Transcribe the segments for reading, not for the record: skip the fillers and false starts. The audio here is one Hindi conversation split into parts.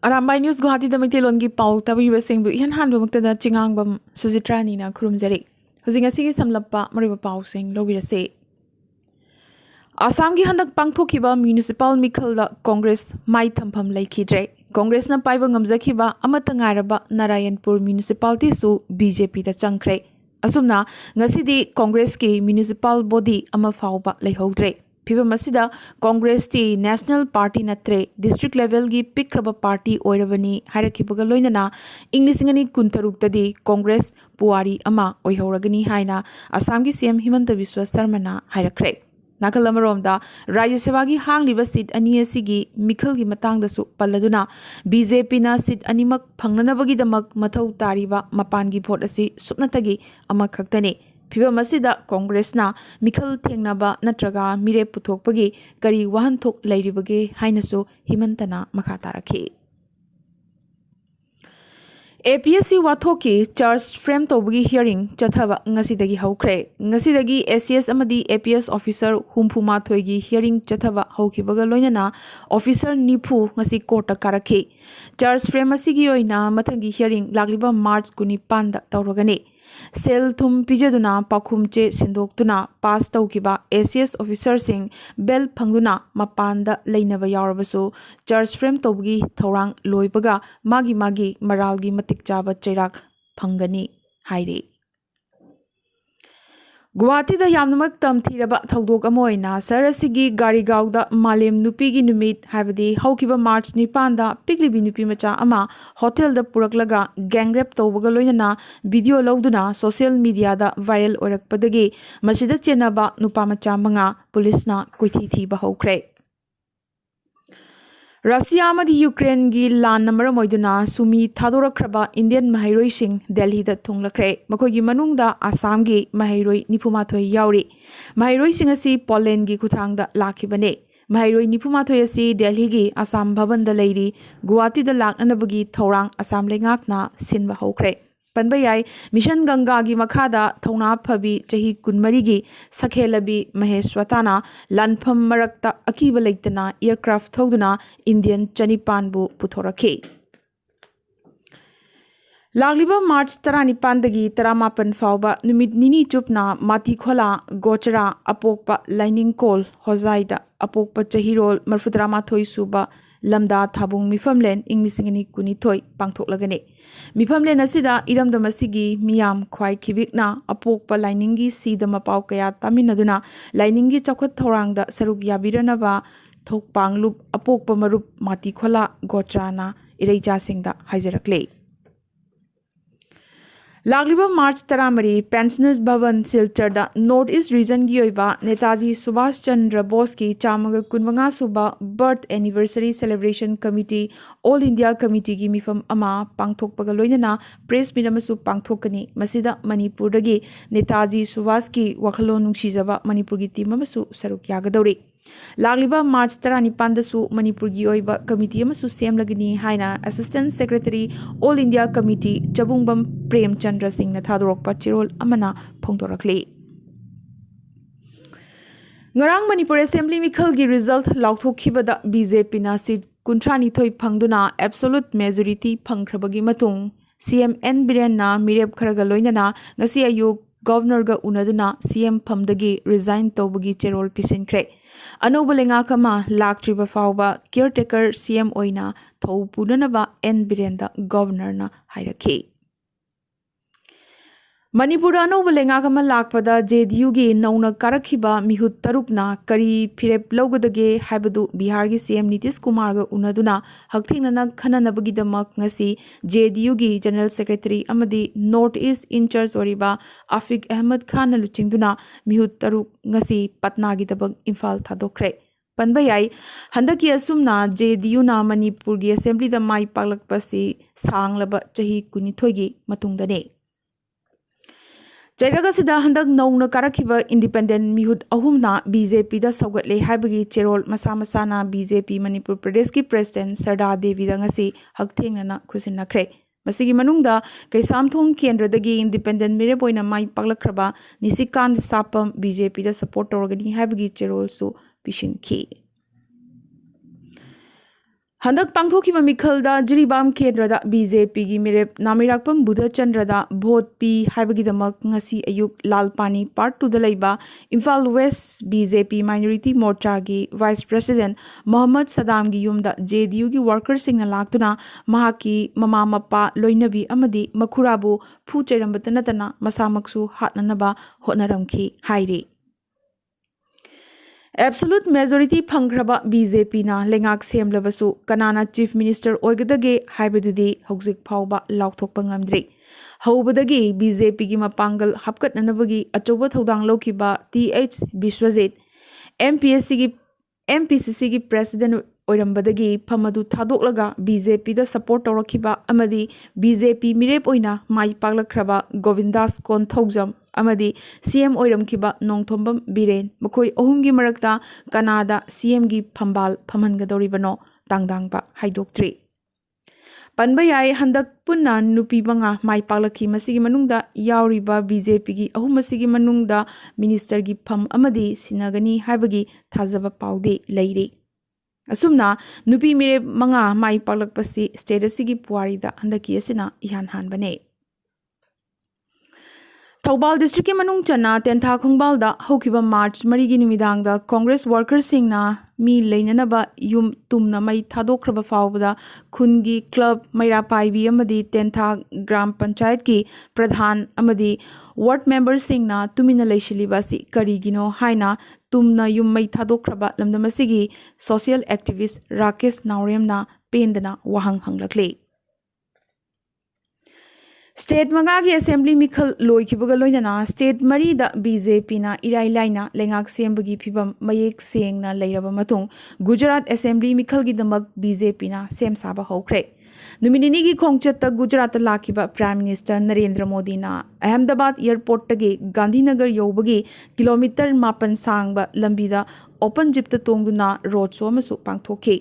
Arambai News Guwahati da Maitilon gi pau tabi sing bu yan han bumukta da chingang bam Sujitra ni na khurumjari hujing asigi samlappa mariba pau sing lobirase Assam gi handak pangthokiba municipal mikhal da Congress mai thampham laikhidre Congress na paiba ngamjakhiba amata ngairaba Narayanpur municipality su BJP da changkhre asumna ngasidi Congress ki municipal body ama fauba leihodre फिवम असिदा कांग्रेस टी नेशनल पार्टी नत्रे डिस्ट्रिक्ट लेवल की पिक्रब पार्टी ओइरबनी हायरखिबग लोइनना इंग्लिसिंगनी कुंतरुक्तदी कांग्रेस पुवारी अमा ओइहौरगनी हाइना असम की सीएम हिमंत बिस्वा शर्माना हायरखरे नाकल अमरोमदा राज्य सभा की हांगलिबा सीट अनी असिगी मिखल की मतंगदसु पल्लदुना बीजेपी ना सीट अनीमक फंगननबगीदमक मथौ तारिबा मपान की भोट असि सुपनतगी अमा खक्तने फिवम असिदा कांग्रेसना मिखल थेंगनबा नत्रगा मिरे पुथोकपगी करी वाहनथोक लैरिबगे हाइनसु हिमंतना मखा तारखे APSC वाथोकी चार्ज फ्रेम तोबगी हियरिंग चथबा ngasiदगी हौख्रे ngasiदगी ACS amadi APS officer humphuma-thoi hearing चथबा हौखिबगा लोइनना officer निफु ngasi कोर्ट काराखे चार्ज फ्रेम असिगी ओइना मथंगी हियरिंग लागलिबा मार्च 25 दा तौरगने सेल थुम पिजदुना पाखुमचे सिंदोक्तुना पास तौकिबा ACS ऑफिसर सिंह बेल फंगदुना मपानदा लैनबा यावरबसु चार्ज फ्रेम तौबगी थौरांग लोइबगा मागी मरालगी मतिक चाबा चैराक फंगनी हाइरे गुवाहाटी दा यामनमक तमथीरबा थौदोक अमा ओइना शहर असिगी गारीगांवदा मालेम नुपीगी नुमित हाइबदी हौकिबा मार्च 9 दा पिकलिबी नुपी मचा अमा होटल दा पुरकलगा गैंगरेप तौबगा लोइनना वीडियो लौदुना सोशल मीडिया दा वायरल ओरकपदगी मसिदा चेनबा नुपा मचा मंगा पुलिसना कुइथी थीबा हौख्रे रशिया अमदी यूक्रेन की लान मरम ओइदुना सुमी थादोरखरबा इंडियन महैरोई सिंह दिल्ली दा थुंगलखरे मखोगी मनुंगदा आसाम की महैरोई 93 यावरी महैरोई सिंह असि पोलैंड की खुथांगदा लाखिबने महैरोई 93 असि दिल्ली की आसाम भवन दा लैरी गुवाहाटी दा लाकनबगी थौरांग आसाम लेंगाकना सिनबा हौख्रे पनबा याय मिशन गंगा की मखादा थौना फबी चही कुनमरी की सखेलबी महेश्वताना लानफम मरक्ता अकीब लेतना एयरक्राफ्ट थौदुना इंडियन चनिपानबु पुथोरखे लागलिबा मार्च 19 दगी 19 फावबा नुमित निनी चुपना मातीखोला गोचरा अपोकपा लाइनिंग कोल होजाइदा अपोकपा चहिरोल 43 सुबा लमदा थाबुंग मिफमलेन इंग्लिसिंगनी कुनिथोय पांथोकलगने मिफमलेन असिदा इरमदमसिगी मियाम ख्वाई खिबिकना अपोकपा लाइनिंगी सीदम पाव कया तामिनदुना लाइनिंगी चौखत थौरांगदा सरुक याबिरनबा थोकपांगलुप अपोकपा मरुप मातीखोला गोचराना इरैचासिंगदा हाइजरकले लागलिबा मार्च 13 पेंशनर्स भवन सिलचरदा नॉर्थ ईस्ट रीजन की ओइबा नेताजी सुभाष चंद्र बोस की चामग 15 सुबा birth anniversary celebration committee all India committee की मिफम अमा पांगथोकपगा लोइनना प्रेस मीट अमसु पांगथोकनी मसिदा मणिपुरदगी नेताजी सुभाष की वखलो नुंगसिजबा मणिपुर की टीम अमसु सरुक यागदौरी लागलिबा मार्च 19 दसु मणिपुर की ओइबा कमिटी अमसु सेमलगनी हाइना assistant secretary all India committee Chabungbam Premchandra Singh ना थादोरकपा चिरोल अमना फोंदोरकले ngarang manipur assembly mikhal gi result laukthokkhibada BJP na seat 39 phangduna absolute majority phangkhrabagi matung CM N Biren na mirep kharaga loinana ngasi ayuk governor ga unaduna CM phamdagi resign tawbagi cherol pisinkre anoba lenga kama laktriba fawba caretaker CM oina thau punanaba N Biren da governor na hairakhe Manipur अनौब लेंगागमा लाकपदा JDU की नौना कारखिबा मिहुत तरुकना करी फिरेप लौगदगे हाइबदु बिहार की CM नीतीश कुमार गा उनदुना हकथेंगना खननबगीदमक ngasi JDU की जनरल सेक्रेटरी अमदी नॉर्थ ईस्ट इंचार्ज ओरिबा आफिक अहमद खान लुचिंगदुना मिहुत तरुक ngasi पटना की दबक इम्फाल थादोखरे पनबा याई हंदकी असुमना JDU ना मणिपुर की असेंबली द माई पागलकपसी सांगलब चही 19 की मतुंगदने चैरगसिदा हंदक नौना कारखिबा इंडिपेंडेंट मिहुत अहुमना BJP दा सौगतले हाइबगी चेरोल मसा मसाना BJP मणिपुर प्रदेश की प्रेसिडेंट सरदा देवी दा ngasi हकथेंगना खुसिनखरे मसिगी मनुंगदा कैसामथोंग केंद्रदगी इंडिपेंडेंट मिरेबोइना माई पागलखरबा निसिकांत सापम BJP दा सपोर्ट तौरगनी हाइबगी चेरोल सु पिशिनखी हंदक पांथोखिबा मिखलदा जिरीबाम केंद्रदा बीजेपी की मिरेप नामिराकपम बुधचंद्रदा भोट पी हाइबगिदमक ngasi अयुक लालपानी पार्ट 2 दा लैबा Imphal west BJP minority Morcha की वाइस प्रेसिडेंट मोहम्मद सदाम की युमदा जेडीयू की वर्कर्स सिंगना लाक्तुना महाकी ममा मप्पा लोइनबी अमदी मखुराबु फू चेरंबत नतना मसामक्सु हाटननबा होटनरमखी हाइरे एब्सोल्यूट मेजॉरिटी फंग्रबा बीजेपी ना लेंगाक सेमलबसु कनाना चीफ मिनिस्टर ओइगदगे हाइबदुदी हौजिक फावबा लाउथोकपा ngamdri हौबदगी बीजेपी की मपांगल हपकटननबगी अचौबा थौदांग लौखिबा टीएच विश्वजित एमपीसीसी की प्रेसिडेंट ओइरंबदगी फमदु थादोकलगा बीजेपी दा सपोर्ट तौरखिबा अमदी बीजेपी मिरेप ओइना माइ पागलखरबा Govindas कोनथौजम अमदी CM ओइरमखिबा नोंथोंबम villain मखोई अहुमगी मरक्ता Kannada CM की फंबाल फमनगदौरिबनो तांगदांगबा हाइदोक्ट्री पनबा याय हंदक पुन्ना नुपी मंगा माइ पागलखि मसिगी मनुंगदा यावरिबा बीजेपी की अहुम मसिगी मनुंगदा मिनिस्टर की फम अमदी सिनगनी हाइबगी थाजबा पाउदे लैरे असुमना नुपी मिरे मंगा माइ पागलकपसि स्टेट असिगी पुवारीदा हंदकी असिना इहान हानबने थौबाल डिस्ट्रिक्ट के मनुंग चना तेंथा खुंगबालदा हौखिबा मार्च मरीगी नुमिदांगदा कांग्रेस वर्कर्स सिंगना मी लेननबा युम तुमना मई थादोखरबा फावबदा खुनगी क्लब मैरा पाइबी अमदी तेंथा ग्राम पंचायत की प्रधान अमदी वार्ड मेंबर सिंगना तुमिना लेशिलिबासी करीगिनो हाइना तुमना युम मई थादोखरबा लमदमसिगी सोशल एक्टिविस्ट राकेश नावरेमना पेंदना वहांग हंगलकले स्टेट मंगा की असेंबली मिखल लोइखिबगा लोइनना स्टेट मरीदा बीजेपी ना इराई लाइना लेंगाक सेंबगी फिबम मयेक सेंगना लैरबा मतुंग गुजरात असेंबली मिखल की दमक बीजेपी ना सेम साबा हौख्रे नुमिनिनी की खोंगचत गुजरात लाखिबा प्राइम मिनिस्टर नरेंद्र मोदी ना अहमदाबाद एयरपोर्ट तगे गांधीनगर यौबगी किलोमीटर 9 सांगबा लंबीदा ओपन जिप तोंगदुना रोड शो अमसु पांगथोखे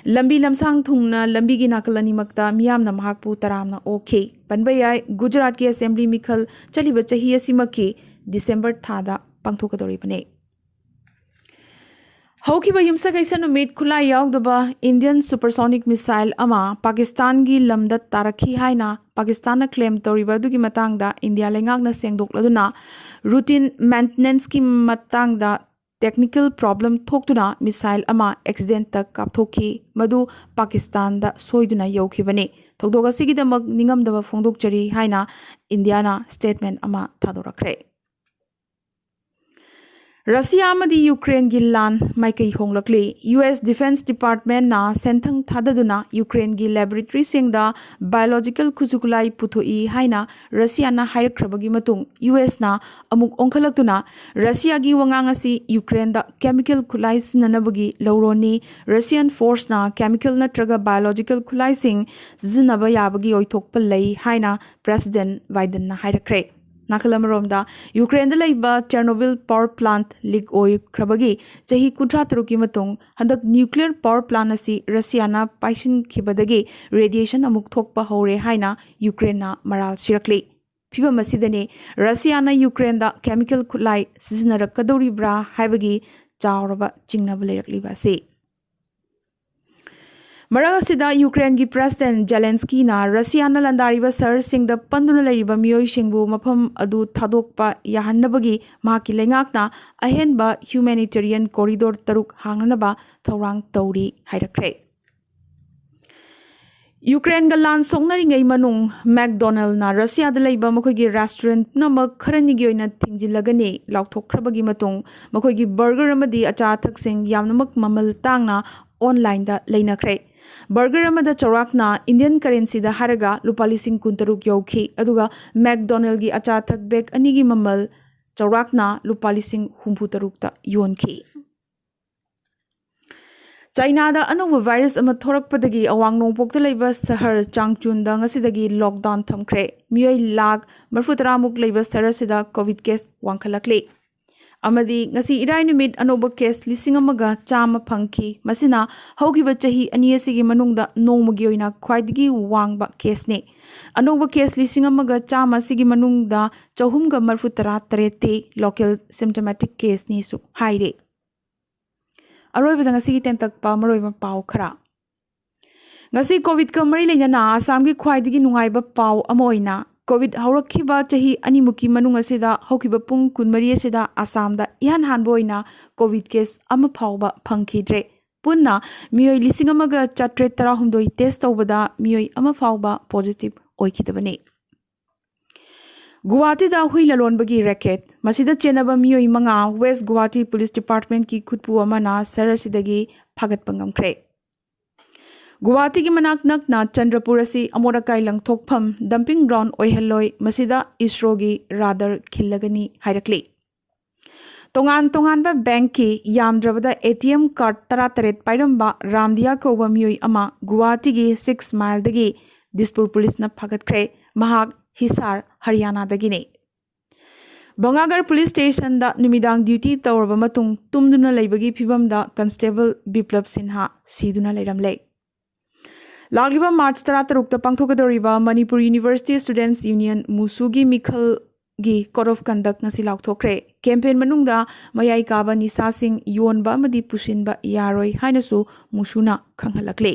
लंबी लमसांग थुंगना लंबी की नाकल अनिमक्ता मियामना महाकपु तरामना ओखे पनबा याय गुजरात की असेंबली मिखल चलिबा चही असिमकी दिसंबर थादा पांगथोकदोरिबने हौखिबा युमसगैसा नुमित खुला यावदबा इंडियन सुपरसोनिक मिसाइल अमा पाकिस्तान की लमदा तारखी हाइना पाकिस्तान क्लेम तौरिबा दुगी मतंगदा इंडिया लेंगाकना सेंगदोकलदुना रूटीन मेंटेनेंस की मतंगदा टेक्निकल प्रॉब्लम थोक्तुना मिसाइल अमा एक्सीडेंट तक कापथोखी मदु पाकिस्तान दा सोइदुना यौखिबने थौदोक असिगिदमक निंगमदबा फोंदोकचरी हाइना इंडियाना स्टेटमेंट अमा थादोरखरे रशिया अमदी यूक्रेन की लान माइकई होंगलकले यूएस डिफेंस डिपार्टमेंट ना सेंथंग थाददुना यूक्रेन की लैबोरेटरी सिंगदा बायोलॉजिकल खुजुकुलाई पुथोई हाइना रशिया ना हाइरखरबगी मतुंग यूएस ना अमुक ओंखलक्तुना रशिया की वंगांग असि यूक्रेन दा केमिकल खुलाई सिननबगी लौरोनी रशियन फोर्स ना केमिकल नत्रगा बायोलॉजिकल खुलाई सिंग सिजनबा याबगी ओइथोकप लई हाइना प्रेसिडेंट बाइडेन ना हाइरखरे नाखलमरोमदा यूक्रेन दा चेर्नोबिल पावर प्लांट लीक ओइख्रबगी चही 13 की मतुंग हंदक न्यूक्लियर पावर प्लांट असी रशियाना पाइसिनखिबदगी रेडिएशन अमुक थोकपा हौरे हाइना यूक्रेनना मराल सिरकले फिबम असिदने रशियाना यूक्रेन दा केमिकल खुलाई सिजनरकदौरिब्रा हाइबगी चावरबा चिंगनब लेरकलिबासे मरगसिदा यूक्रेन की प्रेसिडेंट जेलेंस्की ना रशिया ना लंदारिबा सहर सिंग द पंदुना लैरिबा मियोई सिंगबु मफम अदु थादोकपा याहन्नबगी माकी लेंगाकना अहेनबा ह्यूमैनिटेरियन कॉरिडोर तरुक हांगनबा थौरांग तौरी हाइरखरे यूक्रेन गा लान सोंगनरिंगै मनुंग मैकडोनल्ड ना रशिया दा लैबा मखोगी रेस्टोरेंट नमक खरनिगी ओइना थिंजिलगने लाउथोखरबगी मतुंग मखोगी बर्गर अमदी अचाथक सिंग यामनमक ममल तांगना ऑनलाइन दा लेनखरे बर्गर अमदा चौराकना इंडियन करेंसी दा हारगा लुपा 13 यौखी अदुगा मैकडोनल्ड की अचाथक बेग अनिगी ममल चौराकना लुपा 63 ता योनखी चाइनादा अनौब वायरस अमा थोरकपदगी अवांग नोंपोकता लैबा सहर चांगचुनदा ngasiदगी लॉकडाउन थमखरे मियोई लाख 40 मुक लैबा सहर सिदा कोविड केस वांखलकले अमदी ngasi इराई नुमित अनौब केस 1,100 फंखी मसिना हौगिबा चही अनियसिगी मनुंगदा नोंमगी ओइना ख्वाइदगी वांगबा केसने अनौब केस 1,100 सिगी मनुंगदा 433 ते लोकल सिम्टोमेटिक केस निसु हाइरे अरोइबदा ngasi टेंतक पा मरोइबा पाव खरा ngasi covid ka mari leina Assam gi khwaidigi nungaiba paw amoina covid haurakhiba chahi animuki manung asida hokiba pung kunmari asida Assam da ihan hanboina covid case ama phawba phangkhidre punna miyoi lisingamaga chatre tara humdoi test tawbada miyoi ama phawba positive oikhidabani Guwahati da hui lalon bagi racket masida chenaba miyoi manga West Guwahati Police Department ki khutpu amana sarasidagi phagat pangamkhre Guwahati ki manak nakna Chandrapur asi amorakai langthokpham dumping ground oihalloi masida ISRO gi radar khillagani hairakli tongan ba bank ki yamdrabada ATM card tara-taret pairamba Ramdiya koba miyoi ama Guwahati gi 6 mile dagi Dispur police na phagatkhre mahak Hisar Haryana dagini Bangagar police station da numidang duty tawraba matung tumduna leibagi phibam da constable Biplab Sinha siduna leiramle Lagliba March 13 pangthokadoriba Manipur University Students Union Musugi Mikhal gi Code of Conduct ngasi laukthokre campaign manungda mayai kaba nisa sing yonba amadi pusinba yaroi hainasu musuna khanghalakle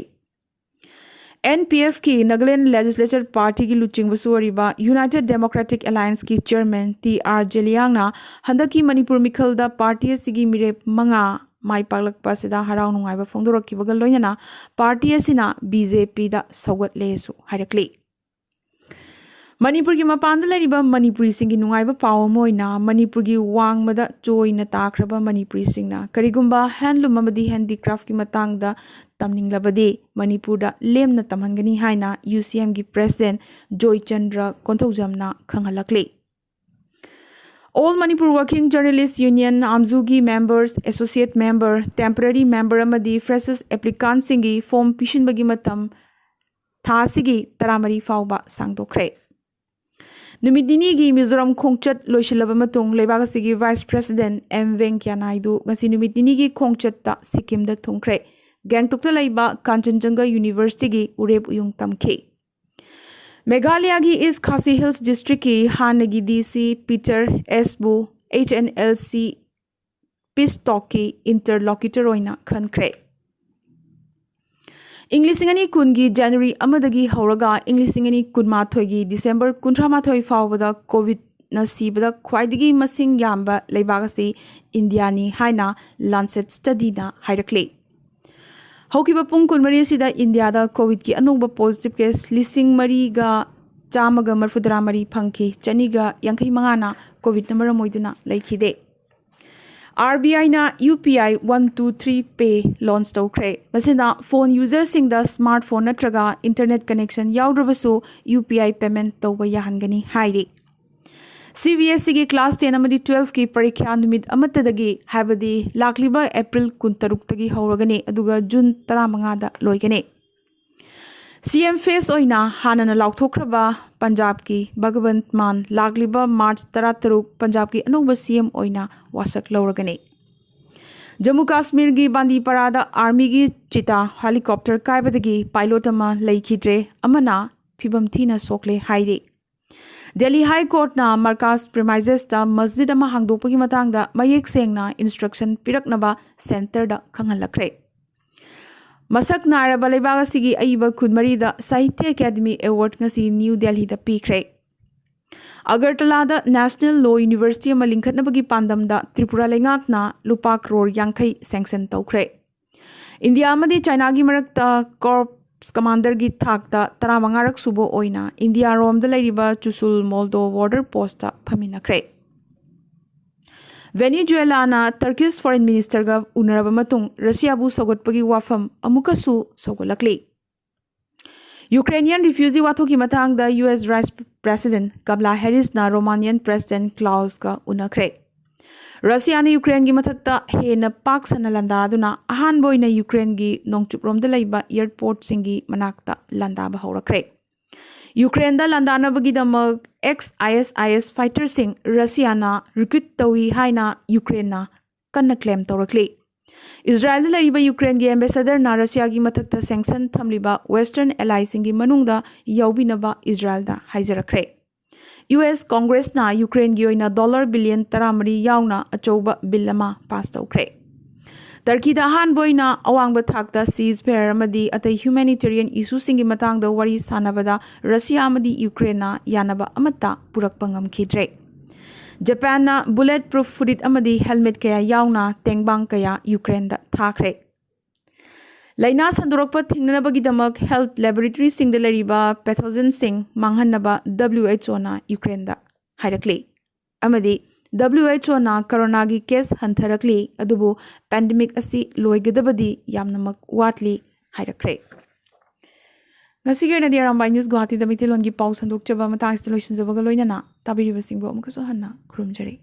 NPF ki Nagaland Legislature Party ki luching basuariba United Democratic Alliance ki chairman TR Jeliang na handaki Manipur Mikhal da party asigi mirep manga mai paglakpa sida harau nungaiba phongdorokkibaga loinana party asina BJP da saugat lesu hairakli Manipur ki mapanda leriba Manipuri singi nungaiba paw moina Manipur gi wangmada choina takraba Manipuri singna karigumba handloom amadi handicraft ki matangda tamninglabadi Manipur da lemna tamhangani haina UCM gi president Joy Chandra Konthaujamna khanghalakli All Manipur Working Journalists Union Amzugi members, associate member, temporary member amadi freshers applicant singi form pishinbagi matam thasigi taramari fawba sangdokre. Numidini gi Mizoram Khongchat loisilaba matung lebagasigi Vice President M Venkaiah Naidu ngasi numidini gi Khongchat ta Sikkim da thongkre. Gangtok ta laiba Kanchenjunga University gi urep uyung tamkhe. Meghalaya gi East Khasi Hills District ki Hanagi DC Peter Esbu HNLC Pistok ki interlocutor oina khankre Englishingani kungi January amadagi hauraga Englishingani kunmathoi gi December 13 fawbada COVID na sibada khwaidigi masing yamba leibagasi India ni haina Lancet study na hairakle Hokiba pung kunmari sida India da COVID ki anongba positive case lising mari ga chamaga marfudra mari phangki chaniga yankai mangana COVID na maramoiduna laikhide RBI na UPI 123 Pay launch tawkre masina phone user sing da smartphone natraga internet connection yawdrabasu UPI payment tawba yahangani haide CBSE ki class 10 amadi 12 ki parikya numit amatadagi habadi lakliba April 16 tagi hauragani aduga June 15 da loigane CM face oina hanana laukthraba Punjab ki Bhagwant Man lakliba March 13 Punjab ki anongba CM oina wasak lauragani Jammu Kashmir gi Bandipara da army gi chita helicopter kaibadagi pilot ama laikhidre amana phibam thina sokle haide Delhi High Court na Markaz premises ta masjid ama hangdokpagi matangda mayek sengna instruction piraknaba center da khanghalakre Masak naraba leibaga sigi aiba khudmari da Sahitya Academy Award ngasi New Delhi da pikre Agartala da National Law University ama linkhatnabagi pandam da Tripura lengakna lupa crore yankai sanction tawkre India amadi China gi marakta corp Commander gi thakta taramangarak subo oina India rom da lairiba Chusul Moldo border post ta phaminakre Venezuela na Turkish foreign minister ga unaraba matung Russia bu sogotpagi wafam amukasu sogolakli Ukrainian refugee wathoki matang da US Vice President Kamala Harris na Romanian President Klaus ga unakre Russia na Ukraine gi mathakta hena pak sana landaduna ahan boina Ukraine gi nongchuprom da laiba airport singi manakta landaba haurakre Ukraine da landana bagi damak ex-ISIS fighter sing Russia na recruit tawi haina Ukraine na kanna claim tawrakli Israel da laiba Ukraine gi ambassador na Russia gi mathakta sanction thamliba Western allies singi manungda yaubinaba Israel da haijarakre US Congress na Ukraine gi oina $1 billion taramari yauna achouba bill ama pass tawkre Turkey-da ahanboina awangba thakta ceasefire amadi atai humanitarian issue-singi matangda wari sanabada Russia amadi Ukraine yanaba amata purakpa ngamkhidre. Japan-na bulletproof furit amadi helmet kaya yauna tengbang kaya Ukraine-da thakre. Laina sandorokpa thingnanabagidamag health laboratory-singda lariba pathogen-sing manghanaba WHO-na Ukraine-da hairakli. Amadi WHO na corona gi case hantarakli adubu pandemic asi loigadabadi yamnamak watli hairakre. Ngasi na di Arambai News Guwahati da mitilon gi pau sandok chaba matang installation jabaga loinana tabiriba singbo amakaso hanna khurumjari.